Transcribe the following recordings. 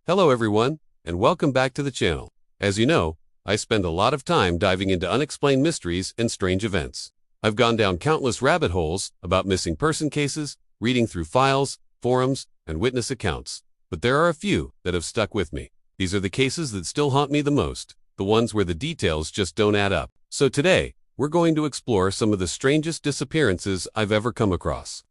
Hello everyone, and welcome back to the channel. As you know, I spend a lot of time diving into unexplained mysteries and strange events. I've gone down countless rabbit holes about missing person cases, reading through files, forums, and witness accounts. But there are a few that have stuck with me. These are the cases that still haunt me the most, the ones where the details just don't add up. So today, we're going to explore some of the strangest disappearances I've ever come across.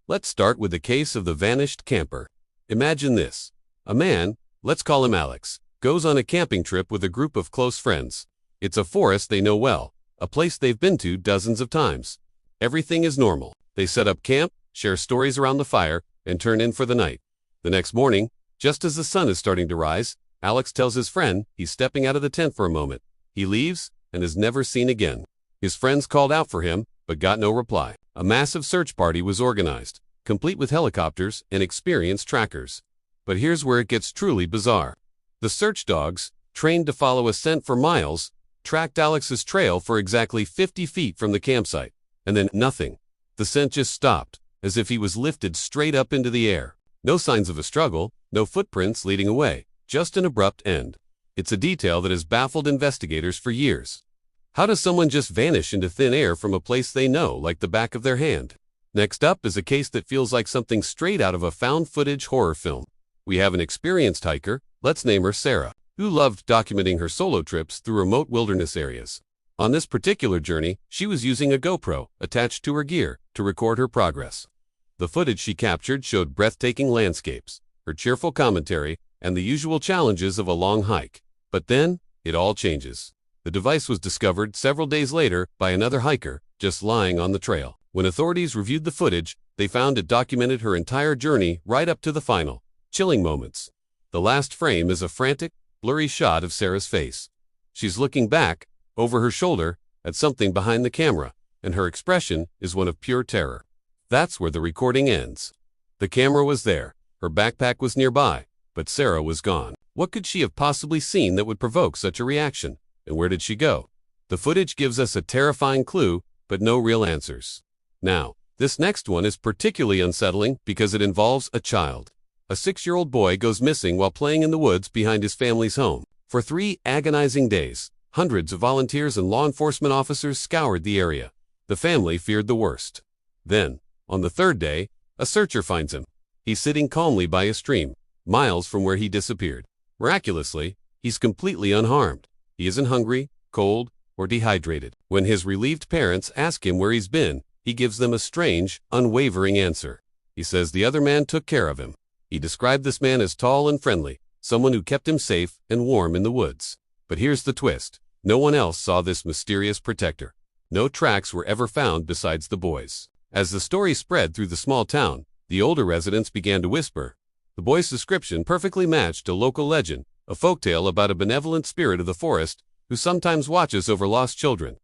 Let's start with the case of the vanished camper. Imagine this. A man, let's call him Alex, goes on a camping trip with a group of close friends. It's a forest they know well, a place they've been to dozens of times. Everything is normal. They set up camp, share stories around the fire, and turn in for the night. The next morning, just as the sun is starting to rise, Alex tells his friend he's stepping out of the tent for a moment. He leaves and is never seen again. His friends called out for him, but got no reply. A massive search party was organized, complete with helicopters and experienced trackers. But here's where it gets truly bizarre. The search dogs, trained to follow a scent for miles, tracked Alex's trail for exactly 50 feet from the campsite. And then nothing. The scent just stopped, as if he was lifted straight up into the air. No signs of a struggle, no footprints leading away, just an abrupt end. It's a detail that has baffled investigators for years. How does someone just vanish into thin air from a place they know like the back of their hand? Next up is a case that feels like something straight out of a found footage horror film. We have an experienced hiker, let's name her Sarah, who loved documenting her solo trips through remote wilderness areas. On this particular journey, she was using a GoPro attached to her gear to record her progress. The footage she captured showed breathtaking landscapes, her cheerful commentary, and the usual challenges of a long hike. But then, it all changes. The device was discovered several days later by another hiker, just lying on the trail. When authorities reviewed the footage, they found it documented her entire journey right up to the final. Chilling moments. The last frame is a frantic, blurry shot of Sarah's face. She's looking back, over her shoulder, at something behind the camera, and her expression is one of pure terror. That's where the recording ends. The camera was there, her backpack was nearby, but Sarah was gone. What could she have possibly seen that would provoke such a reaction? And where did she go? The footage gives us a terrifying clue, but no real answers. Now, this next one is particularly unsettling because it involves a child. A 6-year-old boy goes missing while playing in the woods behind his family's home. For 3 agonizing days, hundreds of volunteers and law enforcement officers scoured the area. The family feared the worst. Then, on the 3rd day, a searcher finds him. He's sitting calmly by a stream, miles from where he disappeared. Miraculously, he's completely unharmed. He isn't hungry, cold, or dehydrated. When his relieved parents ask him where he's been, he gives them a strange, unwavering answer. He says the other man took care of him. He described this man as tall and friendly, someone who kept him safe and warm in the woods. But here's the twist. No one else saw this mysterious protector. No tracks were ever found besides the boy's. As the story spread through the small town, the older residents began to whisper. The boy's description perfectly matched a local legend, a folktale about a benevolent spirit of the forest who sometimes watches over lost children.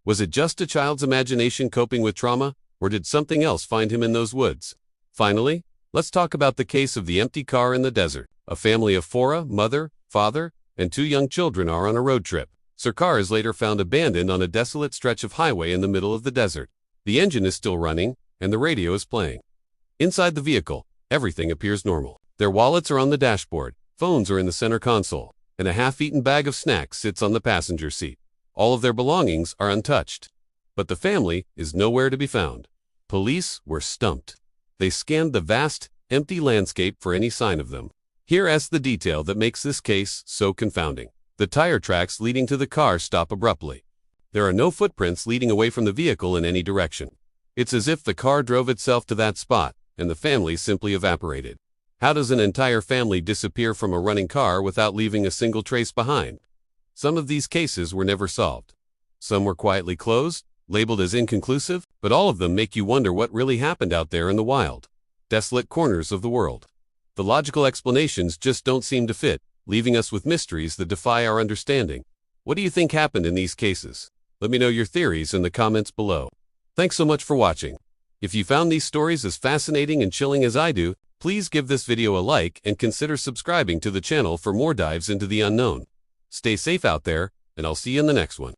Was it just a child's imagination coping with trauma, or did something else find him in those woods? Finally, let's talk about the case of the empty car in the desert. A family of 4, mother, father, and 2 young children are on a road trip. Their car is later found abandoned on a desolate stretch of highway in the middle of the desert. The engine is still running, and the radio is playing. Inside the vehicle, everything appears normal. Their wallets are on the dashboard, phones are in the center console, and a half-eaten bag of snacks sits on the passenger seat. All of their belongings are untouched. But the family is nowhere to be found. Police were stumped. They scanned the vast, empty landscape for any sign of them. Here's the detail that makes this case so confounding. The tire tracks leading to the car stop abruptly. There are no footprints leading away from the vehicle in any direction. It's as if the car drove itself to that spot, and the family simply evaporated. How does an entire family disappear from a running car without leaving a single trace behind? Some of these cases were never solved. Some were quietly closed, labeled as inconclusive, but all of them make you wonder what really happened out there in the wild, desolate corners of the world. The logical explanations just don't seem to fit, leaving us with mysteries that defy our understanding. What do you think happened in these cases? Let me know your theories in the comments below. Thanks so much for watching. If you found these stories as fascinating and chilling as I do, please give this video a like and consider subscribing to the channel for more dives into the unknown. Stay safe out there, and I'll see you in the next one.